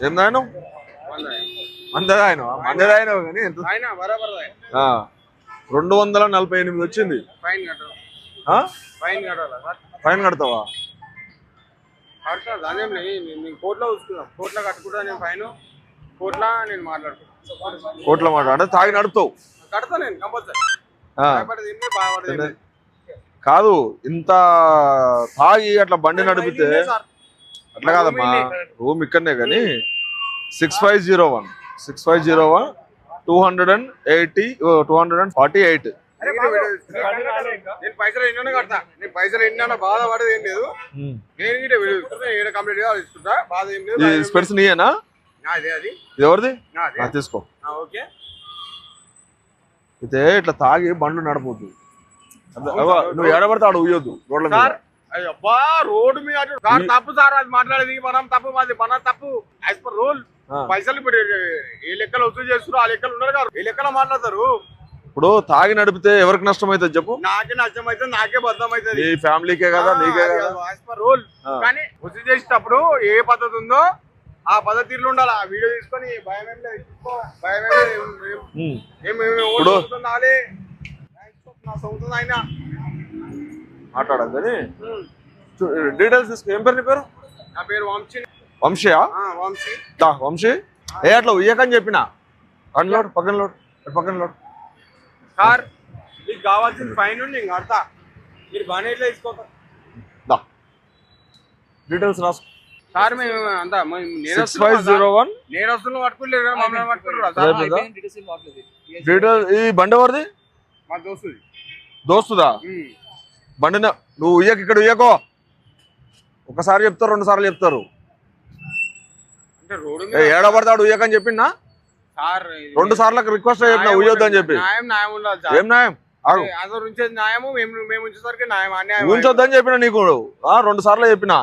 ఏం తాగినావు? మందదాయినావా? మందదాయినావు కానీ ఎంత? 248 వచ్చింది. ఫైన్ కడతావా? కోర్టులో చూసుకుందాం. కోర్టులో కట్టుకుంటా నేను ఫైన్. కోర్టులో నేను మాట్లాడుతాను. కోట్ల మాట అంటే తాగి నడుపుతావు? కడతా నేను కంపల్సరీ. కాదు, ఇంత తాగి అట్లా బండి నడిపితే అట్లా కాదమ్మా. రూమ్ ఇక్కడనే కానీ 6501 248. నేను పైసలు ఎన్నో కడతా. నేను పైసలు ఎన్నో బాధ పడేది ఏం లేదు. నేను ఇక్కడ కంప్లీట్ గా ఇస్తుంటా. బాధ ఏం లేదు. స్పెట్స్ నీయేనా? అదే అది ఎవరిది? తీసుకో. ఓకే. అయితే ఇట్లా తాగి బండ్లు నడపొద్దు. నువ్వు ఎడబడితే ఆడ ఉయ్యొద్దు రోడ్ల మీద. అబ్బా రోడ్డు మీద తప్పు సార్. అది మాట్లాడేది మనం తప్పు. మాది మన తప్పు. As per rule. పైసలు ఇప్పుడు ఏ లెక్కలు వసూలు చేస్తున్నారు ఆ లెక్కలు ఉన్నారు కదా. ఏ లెక్కలో మాట్లాడతారు. ఇప్పుడు తాగి నడిపితే ఎవరికి నష్టం అవుతుంది చెప్పు? నాకే నష్టం అవుతుంది. నాకే బద్దం అవుతుంది. నీ ఫ్యామిలీకే కదా, నీకే కదా. As per rule. కానీ వసూలు చేసేటప్పుడు ఏ పద్ధతి ఉందో ఆ పద్ధతిలో ఉండాలి. ఆ వీడియో తీసుకొని భయం ఏం లేదు. భయం ఆయన మాట్లాడదు కానీ డీటెయిల్స్ తీసుకో. ఏం పేరు నీ పేరు? నా పేరు వంశీ. వంశీయా? వంశీ. వంశీ ఏ అట్లా ఉయ్యకని చెప్పిన పక్కన లోడ్ సార్. మీకు కావాల్సిన ఫైన్ నేను కడతా. మీరు బాగానే ఇట్లా తీసుకోతా. డీటెయిల్స్ రాసుకో సార్. మేము అంతా 6501 నేరస్తులను పట్టుకోలేదు కదా, మమ్మల్ని పట్టుకుంటారు. ఈ బండి ఎవరిది? మా దోస్తుది. దోస్తుదా? బండి నువ్వు ఉయ్యకు. ఇక్కడ ఉయ్యకో. ఒకసారి చెప్తారు, 2 సార్లు చెప్తారు. అంటే రోడ్డు ఏడబడతాడు ఉయ్యకని చెప్పిందా? 2 సార్లకు రిక్వెస్ట్ చెప్పిన ఉయ్యొద్దు అని చెప్పి. న్యాయం ఉండాలి. ఏం న్యాయం? ఉంచేది న్యాయము. మేము ఉంచేసరికి న్యాయం. ఉంచొద్దని చెప్పిన నీకు 2 సార్లు చెప్పిన.